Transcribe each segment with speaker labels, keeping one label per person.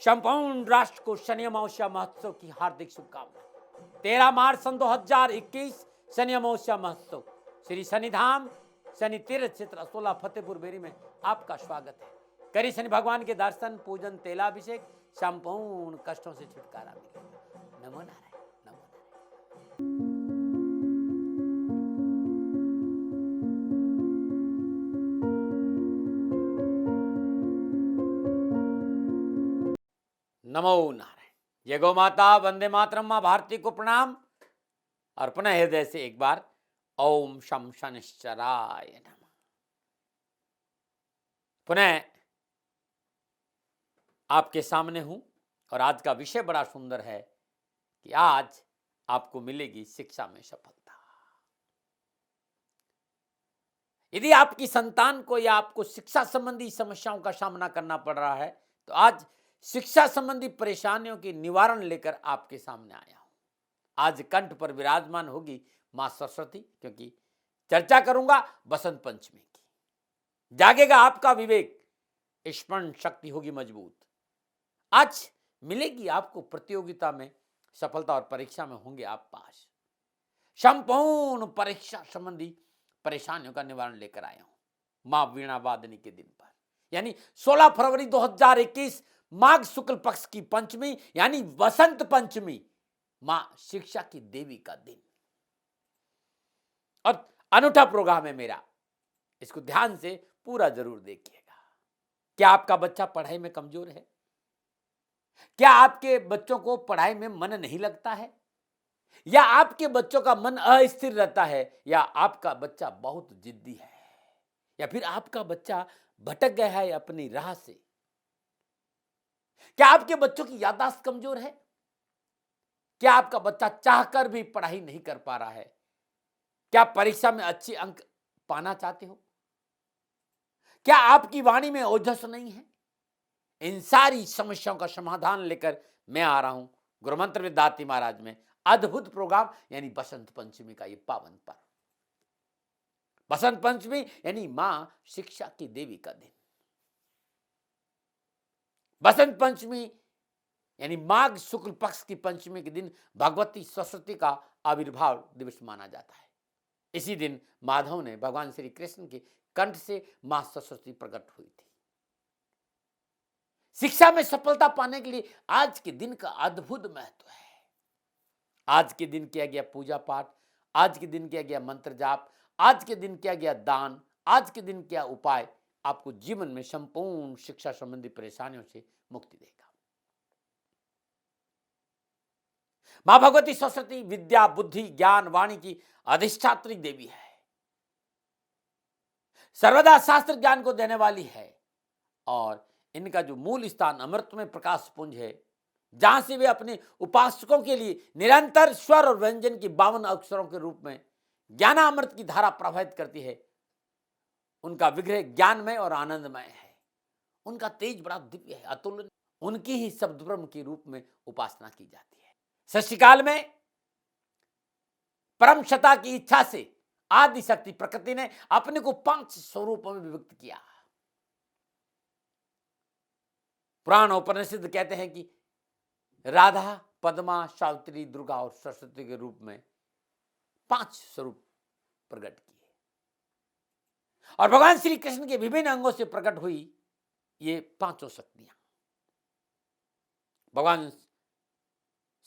Speaker 1: संपूर्ण राष्ट्र को शनि अमावस्या महोत्सव की हार्दिक शुभकामनाएं। 13 मार्च सन 2021 शनि अमावस्या महोत्सव श्री शनिधाम शनि तीर्थ क्षेत्र 16 फतेहपुर बेरी में आपका स्वागत है। करी शनि भगवान के दर्शन, पूजन, तेलाभिषेक, संपूर्ण कष्टों से छुटकारा मिलेगा। नमो नारायण, नमो नारायण। नमो नारायण। जय गौ माता, वंदे मातरम, मां भारती को प्रणाम। और पुनः हृदय से एक बार ओम शम शनिश्चराय नमः। पुनः आपके सामने हूं और आज का विषय बड़ा सुंदर है कि आज आपको मिलेगी शिक्षा में सफलता। यदि आपकी संतान को या आपको शिक्षा संबंधी समस्याओं का सामना करना पड़ रहा है तो आज शिक्षा संबंधी परेशानियों की निवारण लेकर आपके सामने आया हूं। आज कंठ पर विराजमान होगी मां सरस्वती, क्योंकि चर्चा करूंगा बसंत पंचमी की। जागेगा आपका विवेक, स्मरण शक्ति होगी मजबूत। आज मिलेगी आपको प्रतियोगिता में सफलता और परीक्षा में होंगे आप पास। संपूर्ण परीक्षा संबंधी परेशानियों का निवारण लेकर आया हूं मां वीणा वादनी के दिन पर, यानी 16 फरवरी 2021 माघ शुक्ल पक्ष की पंचमी यानी बसंत पंचमी, मां शिक्षा की देवी का दिन। और अनूठा प्रोग्राम है मेरा, इसको ध्यान से पूरा जरूर देखिएगा। क्या आपका बच्चा पढ़ाई में कमजोर है? क्या आपके बच्चों को पढ़ाई में मन नहीं लगता है? या आपके बच्चों का मन अस्थिर रहता है? या आपका बच्चा बहुत जिद्दी है? या फिर आपका बच्चा भटक गया है अपनी राह से? क्या आपके बच्चों की याददाश्त कमजोर है? क्या आपका बच्चा चाहकर भी पढ़ाई नहीं कर पा रहा है? क्या परीक्षा में अच्छे अंक पाना चाहते हो? क्या आपकी वाणी में ओजस नहीं है? इन सारी समस्याओं का समाधान लेकर मैं आ रहा हूं गुरुमंत्र विद दाती महाराज में अद्भुत प्रोग्राम, यानी बसंत पंचमी का ये पावन पर्व। बसंत पंचमी यानी मां शिक्षा की देवी का दिन। बसंत पंचमी यानी माघ शुक्ल पक्ष की पंचमी के दिन भगवती सरस्वती का आविर्भाव दिवस माना जाता है। इसी दिन माधव ने भगवान श्री कृष्ण के कंठ से मां सरस्वती प्रकट हुई थी। शिक्षा में सफलता पाने के लिए आज के दिन का अद्भुत महत्व है। आज के दिन किया गया पूजा पाठ, आज के दिन किया गया मंत्र जाप, आज के दिन किया गया दान, आज के दिन किया उपाय आपको जीवन में संपूर्ण शिक्षा संबंधी परेशानियों से मुक्ति देगा। मां भगवती सरस्वती विद्या, बुद्धि, ज्ञान, वाणी की अधिष्ठात्री देवी है। सर्वदा शास्त्र ज्ञान को देने वाली है और इनका जो मूल स्थान अमृतमय प्रकाश पुंज है, जहां से वे अपने उपासकों के लिए निरंतर स्वर और व्यंजन की 52 अक्षरों के रूप में ज्ञानामृत की धारा प्रवाहित करती है। उनका विग्रह ज्ञानमय और आनंदमय है। उनका तेज बड़ा दिव्य है, अतुलनीय। उनकी ही शब्द ब्रह्म के रूप में उपासना की जाती है। सृष्टिकाल में परम सत्ता की इच्छा से आदि शक्ति प्रकृति ने अपने को 5 स्वरूपों में विभक्त किया। पुराण उपनिषद कहते हैं कि राधा, पद्मा, सावित्री, दुर्गा और सरस्वती के रूप में 5 स्वरूप प्रकट किए और भगवान श्री कृष्ण के विभिन्न अंगों से प्रकट हुई ये 5 शक्तियां। भगवान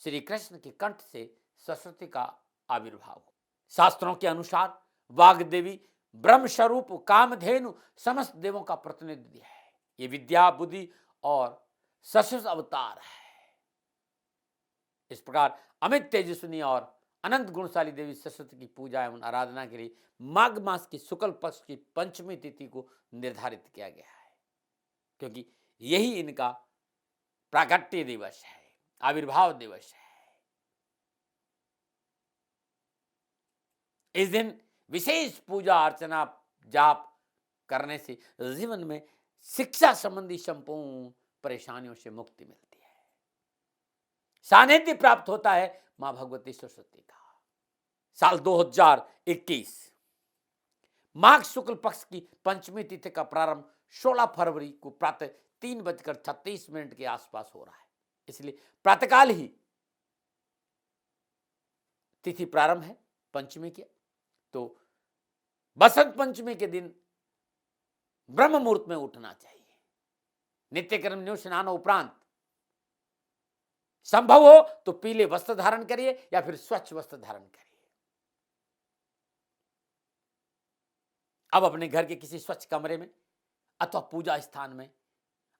Speaker 1: श्री कृष्ण के कंठ से सरस्वती का आविर्भाव हो। शास्त्रों के अनुसार वाग्देवी ब्रह्म स्वरूप कामधेनु समस्त देवों का प्रतिनिधि है। ये विद्या, बुद्धि और सरस्वती अवतार है। इस प्रकार अमित तेजस्विनी और अनंत गुणशाली देवी सरस्वती की पूजा एवं आराधना के लिए माघ मास की शुक्ल पक्ष की पंचमी तिथि को निर्धारित किया गया है, क्योंकि यही इनका प्राकट्य दिवस है, आविर्भाव दिवस है। इस दिन विशेष पूजा अर्चना जाप करने से जीवन में शिक्षा संबंधी संपूर्ण परेशानियों से मुक्ति मिलती है। सानिध्य प्राप्त होता है मां भगवती सरस्वती का। साल 2021 माघ शुक्ल पक्ष की पंचमी तिथि का प्रारंभ 16 फरवरी को प्रातः 3:36 के आसपास हो रहा है, इसलिए प्रातःकाल ही तिथि प्रारंभ है पंचमी की। तो बसंत पंचमी के दिन ब्रह्म मुहूर्त में उठना चाहिए। नित्यक्रम न्यू स्नान उपरांत संभव हो तो पीले वस्त्र धारण करिए या फिर स्वच्छ वस्त्र धारण करिए। अब अपने घर के किसी स्वच्छ कमरे में अथवा पूजा स्थान में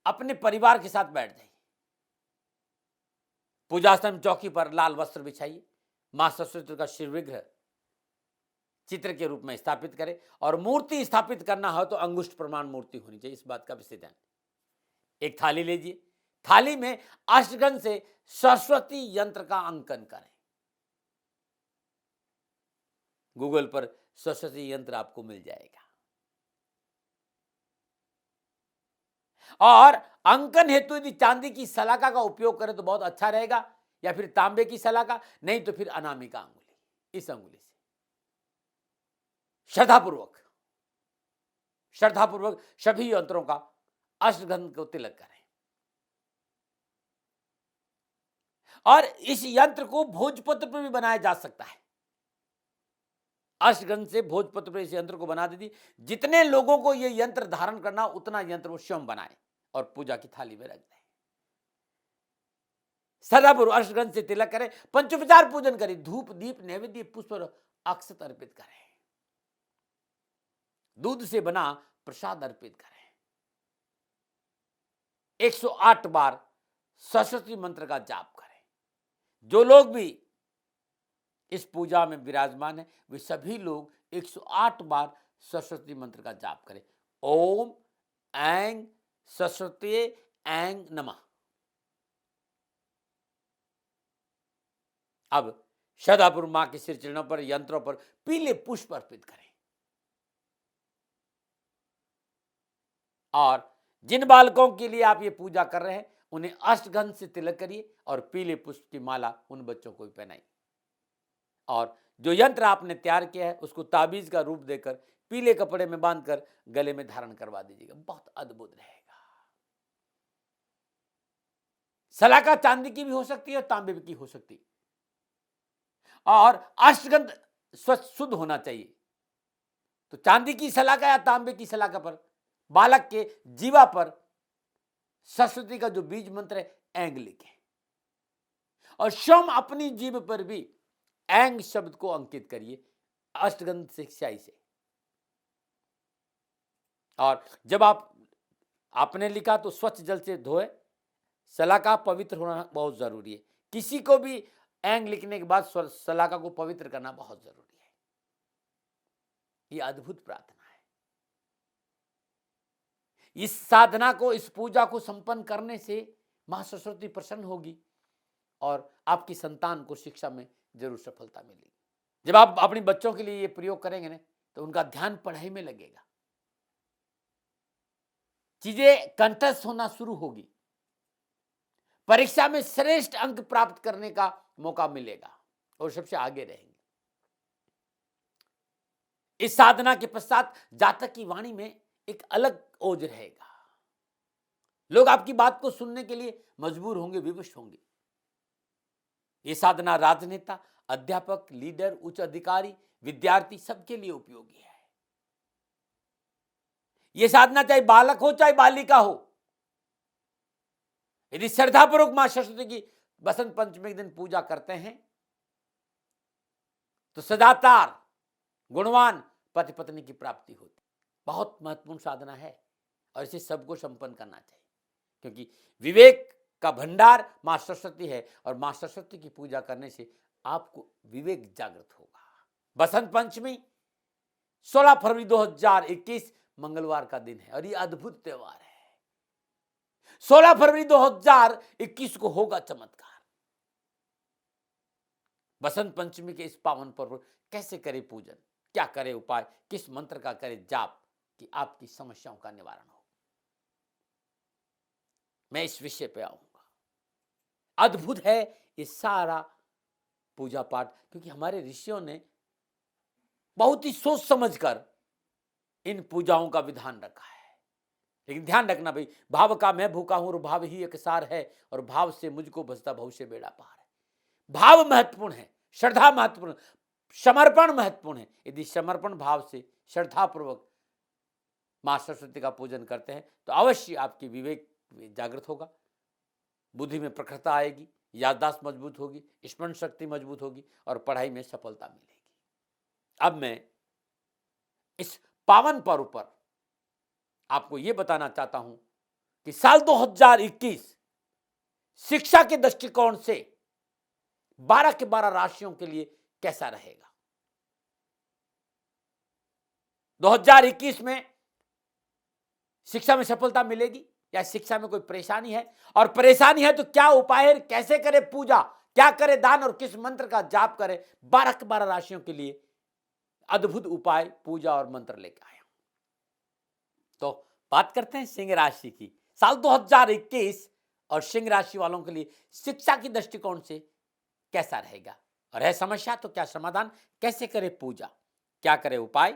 Speaker 1: अपने परिवार के साथ बैठ जाइए। पूजा स्थान चौकी पर लाल वस्त्र बिछाइए। मां सरस्वती का शिव विग्रह चित्र के रूप में स्थापित करें और मूर्ति स्थापित करना हो तो अंगुष्ठ प्रमाण मूर्ति होनी चाहिए, इस बात का विशेष ध्यान। एक थाली लीजिए, थाली में अष्टगंध से सरस्वती यंत्र का अंकन करें। गूगल पर सरस्वती यंत्र आपको मिल जाएगा। और अंकन हेतु यदि चांदी की सलाखा का उपयोग करें तो बहुत अच्छा रहेगा, या फिर तांबे की सलाखा, नहीं तो फिर अनामिका अंगुली, इस अंगुली से श्रद्धापूर्वक सभी यंत्रों का अष्टगंध को तिलक करें। और इस यंत्र को भोजपत्र पर भी बनाया जा सकता है। अष्टगंध से भोजपत्र पर इस यंत्र को बना दीजिए। जितने लोगों को यह यंत्र धारण करना उतना यंत्र वो स्वयं बनाए और पूजा की थाली में रख दें। सदापूर्व अष्टगंध से तिलक करें, पंचोपचार पूजन करें, धूप दीप नैवेद्य पुष्प और अक्षत अर्पित करें, दूध से बना प्रसाद अर्पित करें। 108 बार सरस्वती मंत्र का जाप करें। जो लोग भी इस पूजा में विराजमान है वे सभी लोग 108 बार सरस्वती मंत्र का जाप करें। ओम ऐं सरस्वती ऐं नमः। अब श्रद्धापूर्वक मां के सिर चरणों पर यंत्रों पर पीले पुष्प अर्पित करें। और जिन बालकों के लिए आप ये पूजा कर रहे हैं उन्हें अष्टगंध से तिलक करिए और पीले पुष्प की माला उन बच्चों को भी पहनाइए। और जो यंत्र आपने तैयार किया है उसको ताबीज का रूप देकर पीले कपड़े में बांधकर गले में धारण करवा दीजिएगा, बहुत अद्भुत रहेगा। सलाखा चांदी की भी हो सकती है और तांबे की हो सकती है। और अष्टगंध स्वच्छ शुद्ध होना चाहिए। तो चांदी की सलाखा या तांबे की सलाखा पर बालक के जीवा पर सरस्वती का जो बीज मंत्र है ऐंग लिखें और स्वयं अपनी जीभ पर भी ऐंग शब्द को अंकित करिए अष्टगंध से स्याही से। और जब आपने लिखा तो स्वच्छ जल से धोए। सलाखा पवित्र होना बहुत जरूरी है। किसी को भी ऐंग लिखने के बाद सलाखा को पवित्र करना बहुत जरूरी है। यह अद्भुत प्रार्थना है। इस साधना को, इस पूजा को संपन्न करने से मां सरस्वती प्रसन्न होगी और आपकी संतान को शिक्षा में जरूर सफलता मिलेगी। जब आप अपने बच्चों के लिए ये प्रयोग करेंगे ना तो उनका ध्यान पढ़ाई में लगेगा, चीजें कंठस्थ होना शुरू होगी, परीक्षा में श्रेष्ठ अंक प्राप्त करने का मौका मिलेगा और सबसे आगे रहेंगे। इस साधना के पश्चात जातक की वाणी में एक अलग ओज रहेगा। लोग आपकी बात को सुनने के लिए मजबूर होंगे, विवश होंगे। ये साधना राजनेता, अध्यापक, लीडर, उच्च अधिकारी, विद्यार्थी सबके लिए उपयोगी है। यह साधना चाहे बालक हो चाहे बालिका हो, यदि श्रद्धापूर्वक मां सरस्वती की बसंत पंचमी के दिन पूजा करते हैं तो सदाचार गुणवान पति पत्नी की प्राप्ति होती। बहुत महत्वपूर्ण साधना है और इसे सबको संपन्न करना चाहिए, क्योंकि विवेक का भंडार मां सरस्वती है और मां सरस्वती की पूजा करने से आपको विवेक जागृत होगा। बसंत पंचमी 16 फरवरी 2021 मंगलवार का दिन है और यह अद्भुत त्योहार है। 16 फरवरी 2021 को होगा चमत्कार। बसंत पंचमी के इस पावन पर्व कैसे करें पूजन, क्या करें उपाय, किस मंत्र का करें जाप कि आपकी समस्याओं का निवारण हो, मैं इस विषय पे आऊंगा। अद्भुत है ये सारा पूजा पाठ, क्योंकि हमारे ऋषियों ने बहुत ही सोच समझकर इन पूजाओं का विधान रखा है। लेकिन ध्यान रखना भाई, भाव का मैं भूखा हूं और भाव ही एक सार है, और भाव से मुझको बसता भविष्य बेड़ा पार है। भाव महत्वपूर्ण है, श्रद्धा महत्वपूर्ण, समर्पण महत्वपूर्ण है। यदि समर्पण भाव से श्रद्धा पूर्वक मां सरस्वती का पूजन करते हैं तो अवश्य आपकी विवेक जागृत होगा, बुद्धि में प्रखरता आएगी, याददाश्त मजबूत होगी, स्मरण शक्ति मजबूत होगी और पढ़ाई में सफलता मिलेगी। अब मैं इस पावन पर्व पर आपको यह बताना चाहता हूं कि साल 2021 शिक्षा के दृष्टिकोण से 12 के 12 राशियों के लिए कैसा रहेगा। 2021 में शिक्षा में सफलता मिलेगी या शिक्षा में कोई परेशानी है, और परेशानी है तो क्या उपाय है, कैसे करे पूजा, क्या करे दान और किस मंत्र का जाप करे। 12 के 12 राशियों के लिए अद्भुत उपाय, पूजा और मंत्र लेकर आया। तो बात करते हैं सिंह राशि की। साल 2021 और सिंह राशि वालों के लिए शिक्षा की दृष्टिकोण से कैसा रहेगा, और है समस्या तो क्या समाधान, कैसे करे पूजा, क्या करे उपाय,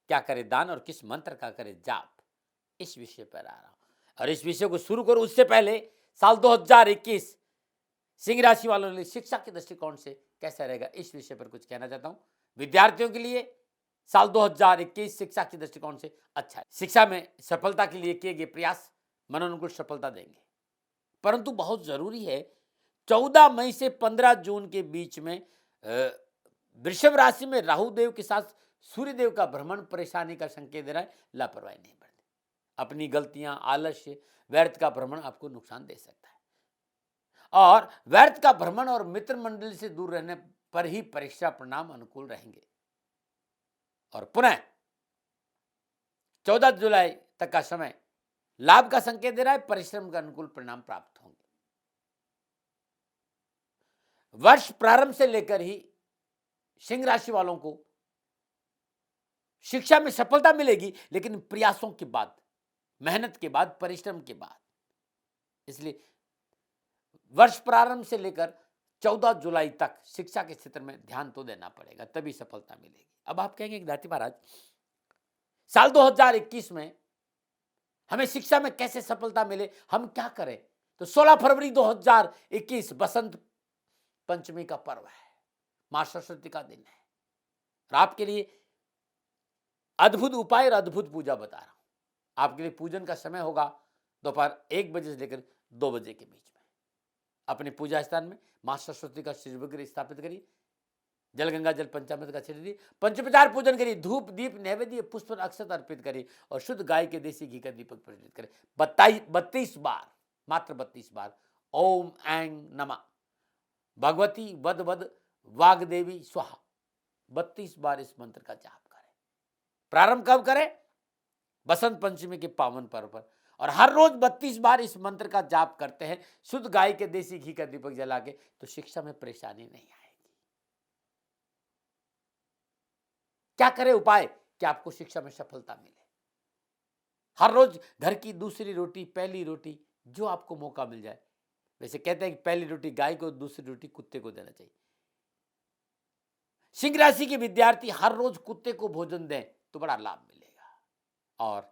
Speaker 1: क्या करे दान और किस मंत्र का करे जाप, इस विषय पर आ रहा हूं। और इस विषय को शुरू करूं उससे पहले साल 2021 सिंह राशि वालों के लिए शिक्षा के दृष्टिकोण से कैसा रहेगा, इस विषय पर कुछ कहना चाहता हूं। विद्यार्थियों के लिए साल 2021 शिक्षा के दृष्टिकोण से अच्छा है। शिक्षा में सफलता के लिए किए गए प्रयास मनोनुकूल सफलता देंगे, परंतु बहुत जरूरी है 14 मई से 15 जून के बीच में वृषभ राशि में राहु देव के साथ सूर्य देव का भ्रमण परेशानी का संकेत दे रहा है। लापरवाही नहीं बरतें, अपनी गलतियां, आलस्य, व्यर्थ का भ्रमण आपको नुकसान दे सकता है, और व्यर्थ का भ्रमण और मित्र मंडली से दूर रहने पर ही परीक्षा परिणाम अनुकूल रहेंगे। और पुनः 14 जुलाई तक का समय लाभ का संकेत दे रहा है, परिश्रम का अनुकूल परिणाम प्राप्त होंगे। वर्ष प्रारंभ से लेकर ही सिंह राशि वालों को शिक्षा में सफलता मिलेगी, लेकिन प्रयासों के बाद, मेहनत के बाद, परिश्रम के बाद। इसलिए वर्ष प्रारंभ से लेकर 14 जुलाई तक शिक्षा के क्षेत्र में ध्यान तो देना पड़ेगा, तभी सफलता मिलेगी। अब आप कहेंगे दाती महाराज, साल 2021 में हमें शिक्षा में कैसे सफलता मिले, हम क्या करें। तो 16 फरवरी 2021 बसंत पंचमी का पर्व है, मां सरस्वती का दिन है, और आपके लिए अद्भुत उपाय और अद्भुत पूजा बता रहा हूं। आपके लिए पूजन का समय होगा दोपहर 1 बजे से लेकर 2 बजे के बीच में। अपने पूजा स्थान में मां सरस्वती का श्री विग्रह स्थापित करिए, जल गंगा जल पंचामृत का छिड़क दिए, पंचोपचार पूजन करिए, धूप दीप नैवेद्य पुष्प अक्षत अर्पित करिए, और शुद्ध गाय के देसी घी का दीपक प्रज्वलित करें। 32 बार, मात्र 32 बार ओम ऐं नमः भगवती वद वद वाग्देवी स्वाहा 32 बार इस मंत्र का जाप करें। प्रारंभ कब करें? बसंत पंचमी के पावन पर्व पर, और हर रोज 32 बार इस मंत्र का जाप करते हैं शुद्ध गाय के देसी घी का दीपक जला के, तो शिक्षा में परेशानी नहीं आएगी। क्या करें उपाय कि आपको शिक्षा में सफलता मिले। हर रोज घर की दूसरी रोटी, पहली रोटी, जो आपको मौका मिल जाए। वैसे कहते हैं कि पहली रोटी गाय को, दूसरी रोटी कुत्ते को देना चाहिए। सिंह राशि के विद्यार्थी हर रोज कुत्ते को भोजन दें तो बड़ा लाभ मिलेगा। और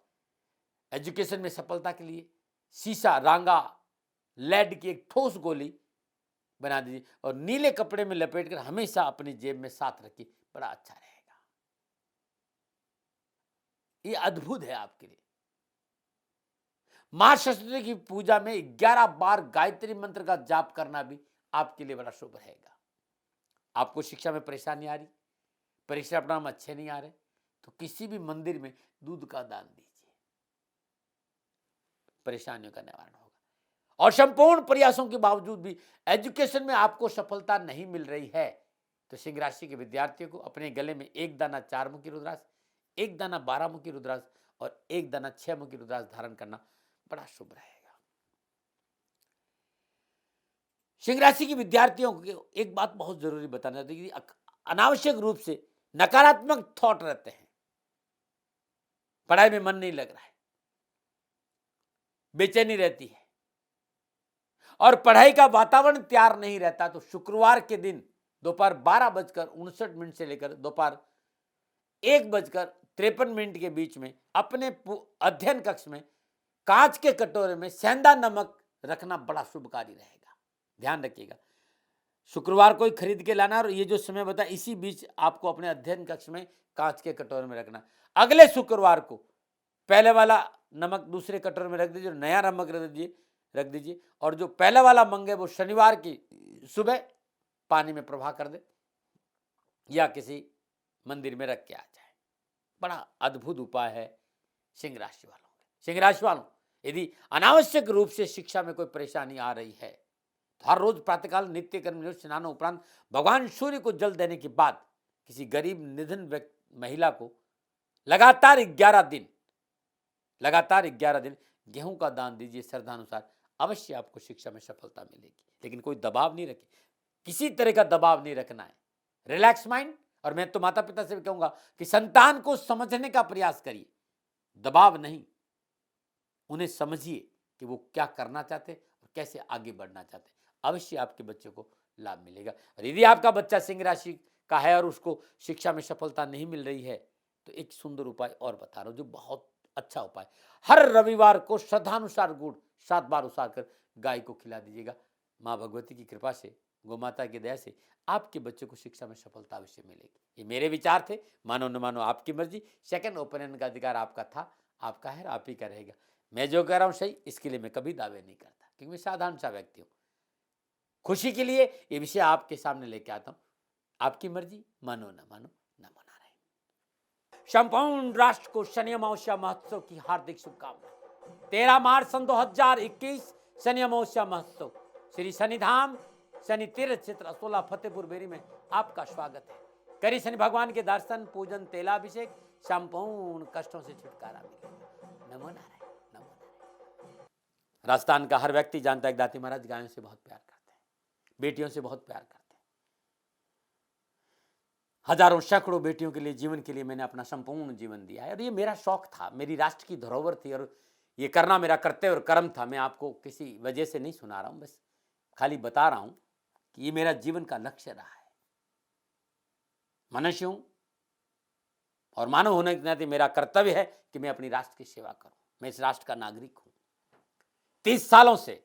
Speaker 1: एजुकेशन में सफलता के लिए सीसा, रांगा, लेड की एक ठोस गोली बना दीजिए और नीले कपड़े में लपेटकर हमेशा अपनी जेब में साथ रखिए, बड़ा अच्छा रहेगा। ये अद्भुत है आपके लिए। मां सरस्वती की पूजा में 11 बार गायत्री मंत्र का जाप करना भी आपके लिए बड़ा शुभ रहेगा। आपको शिक्षा में परेशानी आ रही, परीक्षा परिणाम अच्छे नहीं आ रहे, तो किसी भी मंदिर में दूध का दान दीजिए, परेशानियों का निवारण होगा। और संपूर्ण प्रयासों के बावजूद भी एजुकेशन में आपको सफलता नहीं मिल रही है, तो सिंह राशि के विद्यार्थियों को अपने गले में 1 दाना 4 मुखी रुद्राक्ष, 1 दाना 12 मुखी रुद्राक्ष और 1 दाना 6 मुखी रुद्राक्ष धारण करना बड़ा शुभ रहेगा। सिंह राशि के विद्यार्थियों को एक बात बहुत जरूरी बताना चाहती है कि अनावश्यक रूप से नकारात्मक थॉट रहते हैं, पढ़ाई में मन नहीं लग रहा है, बेचैनी रहती है और पढ़ाई का वातावरण तैयार नहीं रहता, तो शुक्रवार के दिन दोपहर 12:59 से लेकर दोपहर 1:53 के बीच में अपने अध्ययन कक्ष में कांच के कटोरे में सेंधा नमक रखना बड़ा शुभकारी रहेगा, ध्यान रखिएगा। शुक्रवार को ही खरीद के लाना और ये जो समय बताया इसी बीच आपको अपने अध्ययन कक्ष में कांच के कटोरे में रखना। अगले शुक्रवार को पहले वाला नमक दूसरे कटोरे में रख दीजिए, नया नमक रख दीजिए और जो पहले वाला मंगे वो शनिवार की सुबह पानी में प्रवाह कर दे या किसी मंदिर में रख के आ जाए। बड़ा अद्भुत उपाय है सिंह राशि वालों। सिंह राशि वालों, यदि अनावश्यक रूप से शिक्षा में कोई परेशानी आ रही है तो हर रोज प्रातःकाल नित्य कर्म स्नान उपरांत भगवान सूर्य को जल देने के बाद किसी गरीब निधन महिला को लगातार 11 दिन गेहूं का दान दीजिए श्रद्धानुसार, अवश्य आपको शिक्षा में सफलता मिलेगी। लेकिन कोई दबाव नहीं रखे, किसी तरह का दबाव नहीं रखना है, रिलैक्स माइंड। और मैं तो माता पिता से भी कहूंगा कि संतान को समझने का प्रयास करिए, दबाव नहीं, उन्हें समझिए कि वो क्या करना चाहते और कैसे आगे बढ़ना चाहते, अवश्य आपके बच्चे को लाभ मिलेगा। और यदि आपका बच्चा सिंह राशि का है और उसको शिक्षा में सफलता नहीं मिल रही है तो एक सुंदर उपाय और बता रहा हूं जो बहुत अच्छा उपाय। हर रविवार को श्रद्धानुसार गुड़ 7 बार उसार कर गाय को खिला दीजिएगा। माँ भगवती की कृपा से, गौ माता की दया से आपके बच्चे को शिक्षा में सफलता अवश्य मिलेगी। ये मेरे विचार थे, मानो न मानो आपकी मर्जी। सेकंड ओपिनियन का अधिकार आपका था, आपका है, आप ही का रहेगा। मैं जो कह रहा हूं सही, इसके लिए मैं कभी दावे नहीं करता क्योंकि मैं साधारण सा व्यक्ति हूं। खुशी के लिए ये विषय आपके सामने लेके आता हूं, आपकी मर्जी, मानो न मानो, न मना रहे। संपूर्ण राष्ट्र को शनि अमावस्या महोत्सव की हार्दिक शुभकामनाएं। 13 मार्च सन 2021 शनि अमावस्या महोत्सव श्री शनिधाम शनि तीर्थ क्षेत्र असोला फतेहपुर बेरी में आपका स्वागत है। करी शनि भगवान के दर्शन, पूजन, तेलाभिषेक, संपूर्ण कष्टों से छुटकारा मिलेगा। नमो नारायण, नमो नारायण। राजस्थान का हर व्यक्ति जानता है कि दाती महाराज गायों से बहुत प्यार करते हैं, बेटियों से बहुत प्यार करते हैं। हजारों सैकड़ों बेटियों के लिए, जीवन के लिए मैंने अपना संपूर्ण जीवन दिया है और ये मेरा शौक था, मेरी राष्ट्र की धरोहर थी और ये करना मेरा कर्तव्य और कर्म था। मैं आपको किसी वजह से नहीं सुना रहा हूं, बस खाली बता रहा हूं कि ये मेरा जीवन का लक्ष्य रहा है। मनुष्य हूं और मानव होने के नाते मेरा कर्तव्य है कि मैं अपनी राष्ट्र की सेवा करूं। मैं इस राष्ट्र का नागरिक हूं। 30 सालों से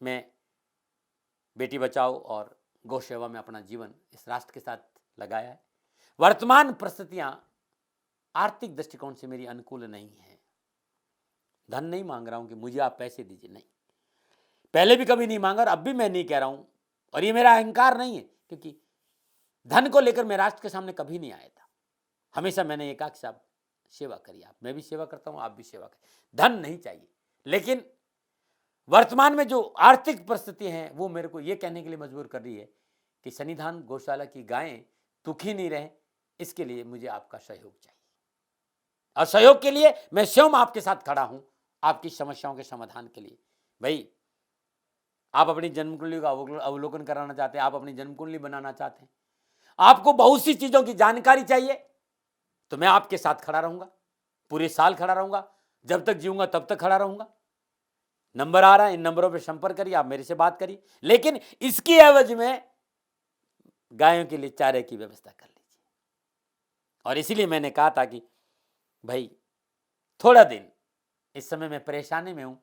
Speaker 1: मैं बेटी बचाओ और गौ सेवा में अपना जीवन इस राष्ट्र के साथ लगाया है। वर्तमान परिस्थितियां आर्थिक दृष्टिकोण से मेरी अनुकूल नहीं है। धन नहीं मांग रहा हूं कि मुझे आप पैसे दीजिए, नहीं, पहले भी कभी नहीं मांगा और अब भी मैं नहीं कह रहा हूं। और ये मेरा अहंकार नहीं है क्योंकि धन को लेकर मैं राष्ट्र के सामने कभी नहीं आया था। हमेशा मैंने ये कहा कि साहब सेवा करिए, आप, मैं भी सेवा करता हूं, आप भी सेवा करिए, धन नहीं चाहिए। लेकिन वर्तमान में जो आर्थिक परिस्थिति हैं वो मेरे को ये कहने के लिए मजबूर कर रही है कि शनिधाम गौशाला की गायें दुखी नहीं रहे, इसके लिए मुझे आपका सहयोग चाहिए। और सहयोग के लिए मैं स्वयं आपके साथ खड़ा हूं, आपकी समस्याओं के समाधान के लिए। भाई, आप अपनी जन्म कुंडली का अवलोकन कराना चाहते हैं, आप अपनी जन्म कुंडली बनाना चाहते हैं, आपको बहुत सी चीजों की जानकारी चाहिए, तो मैं आपके साथ खड़ा रहूंगा, पूरे साल खड़ा रहूंगा, जब तक जीऊंगा तब तक खड़ा रहूंगा। नंबर आ रहा है, इन नंबरों पे संपर्क करिए, आप मेरे से बात करिए, लेकिन इसकी एवज में गायों के लिए चारे की व्यवस्था कर लीजिए। और इसीलिए मैंने कहा था कि भाई थोड़ा दिन, इस समय मैं परेशानी में हूं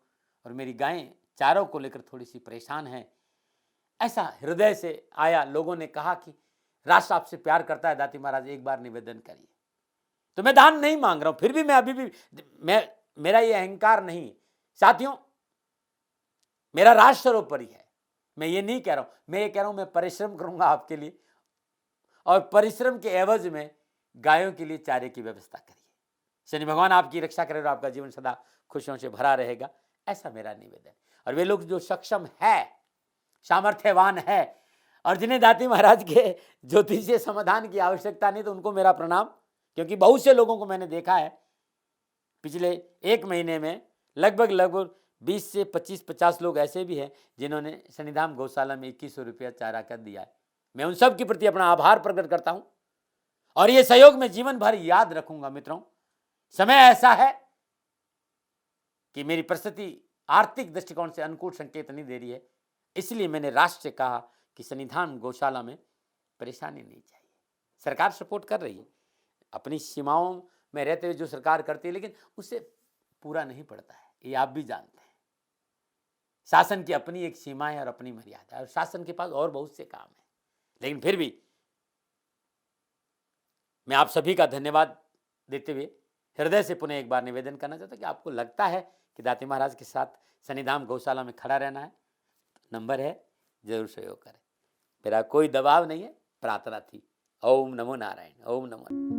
Speaker 1: और मेरी गायें चारों को लेकर थोड़ी सी परेशान है। ऐसा हृदय से आया, लोगों ने कहा कि राष्ट्र आपसे प्यार करता है दाती महाराज, एक बार निवेदन करिए। तो मैं दान नहीं मांग रहा हूं, फिर भी मैं अभी भी, मेरा ये अहंकार नहीं साथियों, मेरा राष्ट्र सर्वोपरि है। मैं ये नहीं कह रहा हूं, मैं ये कह रहा हूं मैं परिश्रम करूंगा आपके लिए और परिश्रम के एवज में गायों के लिए चारे की व्यवस्था करिए। शनि भगवान आपकी रक्षा करे और आपका जीवन सदा खुशियों से भरा रहेगा, ऐसा मेरा निवेदन। और वे लोग जो सक्षम है, सामर्थ्यवान है और जिन्हें दाती महाराज के ज्योतिषीय समाधान की आवश्यकता नहीं, तो उनको मेरा प्रणाम। क्योंकि बहुत से लोगों को मैंने देखा है पिछले 1 महीने में लगभग 20 से 25-50 लोग ऐसे भी हैं जिन्होंने शनिधाम गौशाला में 2100 रुपया चारा कर दिया है। मैं उन सब के प्रति अपना आभार प्रकट करता हूं और ये सहयोग मैं जीवन भर याद रखूंगा। मित्रों, समय ऐसा है कि मेरी परिस्थिति आर्थिक दृष्टिकोण से अनुकूल संकेत नहीं दे रही है, इसलिए मैंने राष्ट्र से कहा कि शनिधाम गौशाला में परेशानी नहीं चाहिए। सरकार सपोर्ट कर रही है, अपनी सीमाओं में रहते हुए जो सरकार करती है, लेकिन उससे पूरा नहीं पड़ता है। ये आप भी जानते हैं। शासन की अपनी एक सीमा है और अपनी मर्यादा है, और शासन के पास और बहुत से काम है। लेकिन फिर भी मैं आप सभी का धन्यवाद देते हुए हृदय से पुनः एक बार निवेदन करना चाहता हूं कि आपको लगता है कि दाती महाराज के साथ शनिधाम गौशाला में खड़ा रहना है, नंबर है, जरूर सहयोग करें। मेरा कोई दबाव नहीं है, प्रार्थना थी। ओम नमो नारायण। ओम नमो।